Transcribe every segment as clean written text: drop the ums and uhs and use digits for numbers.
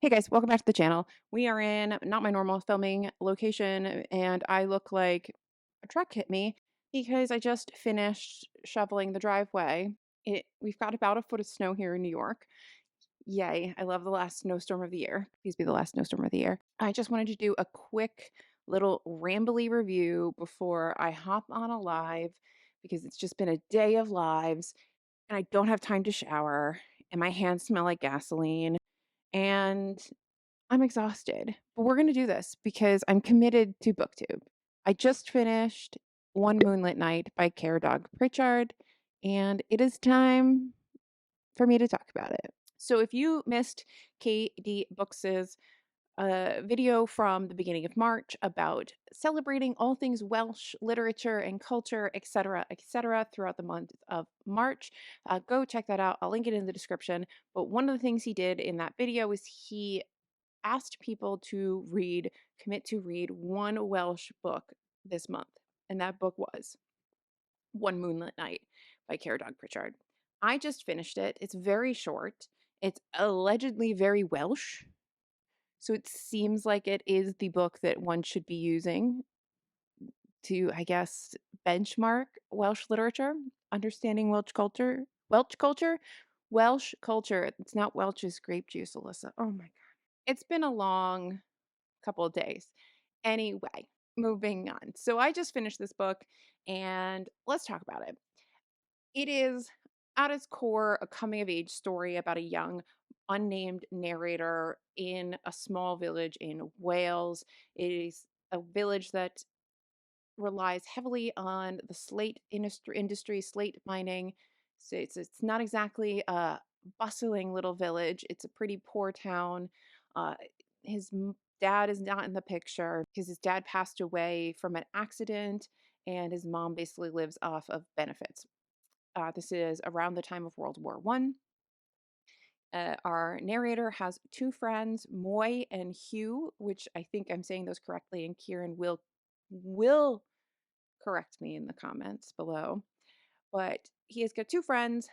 Hey guys, welcome back to the channel. We are in not my normal filming location, and I look like a truck hit me because I just finished shoveling the driveway. We've got about a foot of snow here in New York. Yay, I love the last snowstorm of the year. Please be the last snowstorm of the year. I just wanted to do a quick little rambly review before I hop on a live because it's just been a day of lives and I don't have time to shower and my hands smell like gasoline. And I'm exhausted, but we're going to do this because I'm committed to BookTube. I just finished One Moonlit Night by Caradog Prichard, and it is time for me to talk about it. So if you missed KD Books' video from the beginning of March about celebrating all things Welsh literature and culture, etc., throughout the month of March. Go check that out. I'll link it in the description. But one of the things he did in that video is he asked people to commit to read one Welsh book this month. And that book was One Moonlit Night by Caradog Prichard. I just finished it. It's very short. It's allegedly very Welsh. So it seems like it is the book that one should be using to, I guess, benchmark Welsh literature, understanding Welsh culture. Welsh culture? Welsh culture. It's not Welch's grape juice, Alyssa. Oh my God. It's been a long couple of days. Anyway, moving on. So I just finished this book and let's talk about it. It is at its core a coming of age story about a young unnamed narrator in a small village in Wales. It is a village that relies heavily on the slate industry, slate mining. So it's not exactly a bustling little village. It's a pretty poor town. Uh, his dad is not in the picture because his dad passed away from an accident, and his mom basically lives off of benefits. This is around the time of World War One. Our narrator has two friends, Moy and Hugh, which I think I'm saying those correctly, and Kieran will correct me in the comments below. But he has got two friends.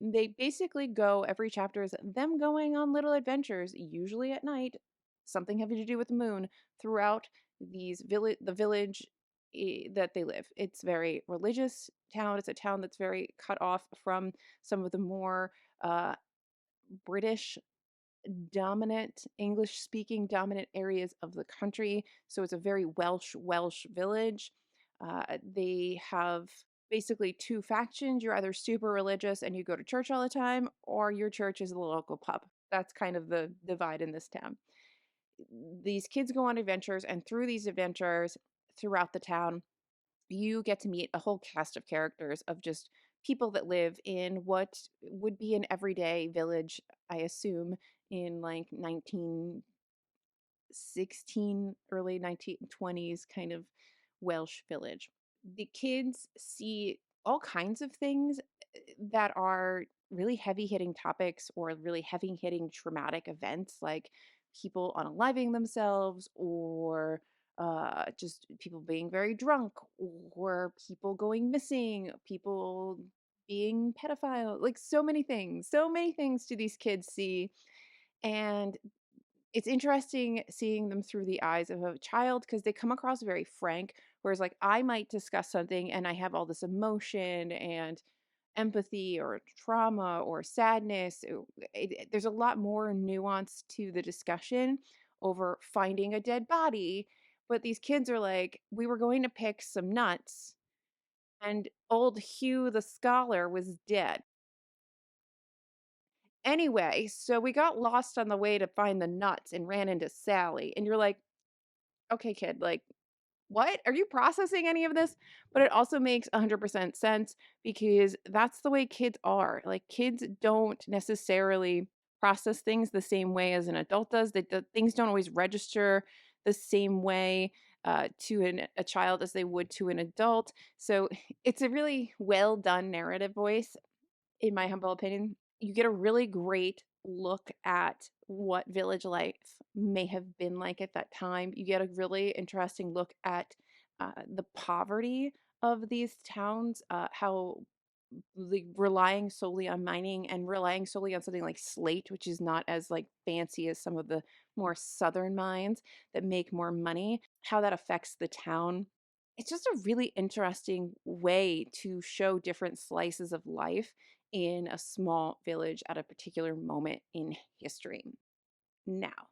They basically go, every chapter is them going on little adventures, usually at night, something having to do with the moon, throughout the village that they live. It's very religious town. It's a town that's very cut off from some of the more uh, British dominant, English speaking dominant areas of the country. So it's a very Welsh village. They have basically two factions. You're either super religious and you go to church all the time, or your church is the local pub. That's kind of the divide in this town. These kids go on adventures, and through these adventures throughout the town, you get to meet a whole cast of characters of just people that live in what would be an everyday village, I assume, in like 1916, early 1920s kind of Welsh village. The kids see all kinds of things that are really heavy hitting topics or really heavy hitting traumatic events, like people unaliving themselves, or just people being very drunk, or people going missing, people being pedophile, like so many things do these kids see. And it's interesting seeing them through the eyes of a child because they come across very frank. Whereas, like, I might discuss something and I have all this emotion and empathy or trauma or sadness. There's a lot more nuance to the discussion over finding a dead body. But these kids are like, we were going to pick some nuts, and old Hugh the scholar was dead. Anyway, so we got lost on the way to find the nuts and ran into Sally. And you're like, okay, kid, like, what? Are you processing any of this? But it also makes 100% sense because that's the way kids are. Like, kids don't necessarily process things the same way as an adult does. Things don't always register the same way to a child as they would to an adult. So it's a really well done narrative voice, in my humble opinion. You get a really great look at what village life may have been like at that time. You get a really interesting look at the poverty of these towns, how like relying solely on mining and relying solely on something like slate, which is not as like fancy as some of the more southern mines that make more money, how that affects the town. It's just a really interesting way to show different slices of life in a small village at a particular moment in history. Now,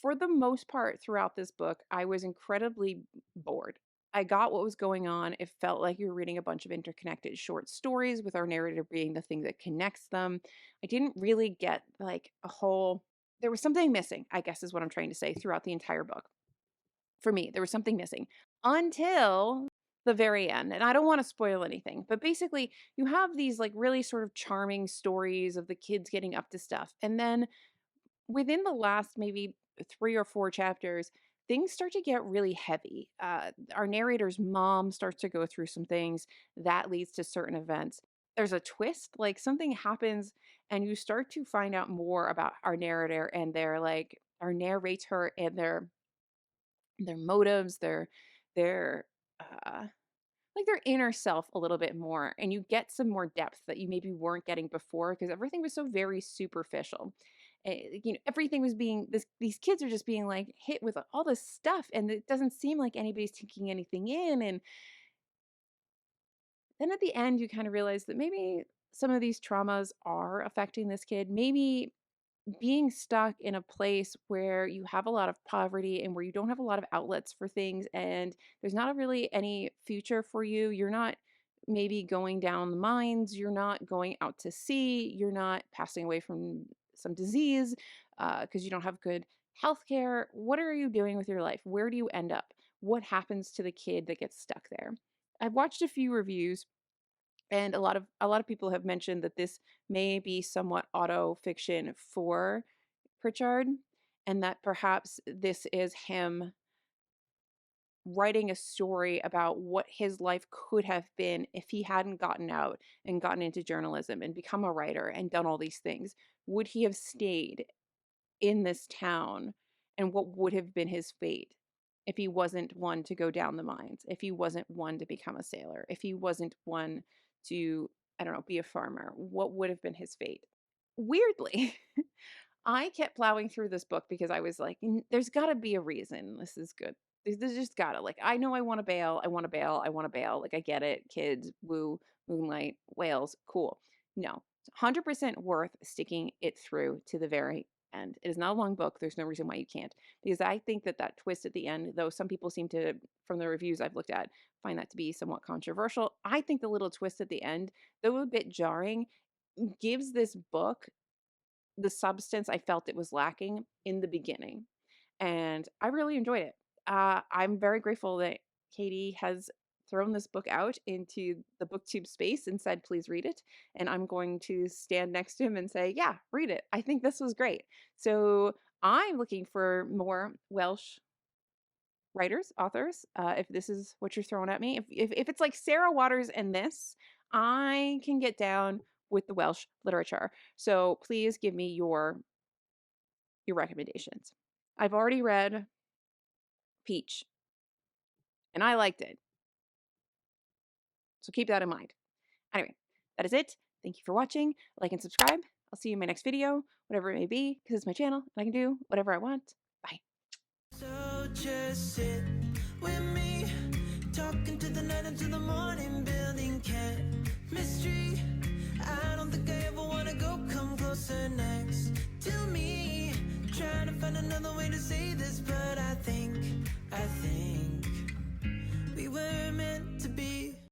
for the most part throughout this book, I was incredibly bored. I got what was going on. It felt like you were reading a bunch of interconnected short stories with our narrator being the thing that connects them. I didn't really get like a whole, there was something missing, I guess is what I'm trying to say throughout the entire book. For me, there was something missing until the very end. And I don't want to spoil anything, but basically, you have these like really sort of charming stories of the kids getting up to stuff. And then within the last maybe 3 or 4 chapters, things start to get really heavy. Our narrator's mom starts to go through some things that leads to certain events. There's a twist, like something happens, and you start to find out more about our narrator and our narrator and their motives, their uh, like their inner self a little bit more, and you get some more depth that you maybe weren't getting before because everything was so very superficial. Everything was being these kids are just being like hit with all this stuff, and it doesn't seem like anybody's taking anything in. And then at the end, you kind of realize that maybe some of these traumas are affecting this kid. Maybe being stuck in a place where you have a lot of poverty and where you don't have a lot of outlets for things and there's not really any future for you. You're not maybe going down the mines, you're not going out to sea, you're not passing away from some disease because you don't have good health care. What are you doing with your life? Where do you end up? What happens to the kid that gets stuck there? I've watched a few reviews and a lot of people have mentioned that this may be somewhat auto fiction for Pritchard, and that perhaps this is him writing a story about what his life could have been if he hadn't gotten out and gotten into journalism and become a writer and done all these things. Would he have stayed in this town, and what would have been his fate if he wasn't one to go down the mines, if he wasn't one to become a sailor, if he wasn't one to, I don't know, be a farmer? What would have been his fate? Weirdly, I kept plowing through this book because I was like, There's got to be a reason this is good. There's just gotta, like, I know I want to bail. I want to bail. I want to bail. Like, I get it. Kids, woo, moonlight, whales, cool. No, it's 100% worth sticking it through to the very end. It is not a long book. There's no reason why you can't. Because I think that twist at the end, though some people seem to, from the reviews I've looked at, find that to be somewhat controversial. I think the little twist at the end, though a bit jarring, gives this book the substance I felt it was lacking in the beginning. And I really enjoyed it. I'm very grateful that Katie has thrown this book out into the BookTube space and said, please read it. And I'm going to stand next to him and say, yeah, read it. I think this was great. So I'm looking for more Welsh writers, authors. If this is what you're throwing at me, if it's like Sarah Waters and this, I can get down with the Welsh literature. So please give me your recommendations. I've already read Peach and I liked it. So keep that in mind. Anyway, that is it. Thank you for watching. Like and subscribe. I'll see you in my next video, whatever it may be, because it's my channel and I can do whatever I want. Bye. So just sit with me, talking to the night until the morning, building chemistry. I don't think I ever wanna go come closer next to me. Trying to find another way to say this, but I think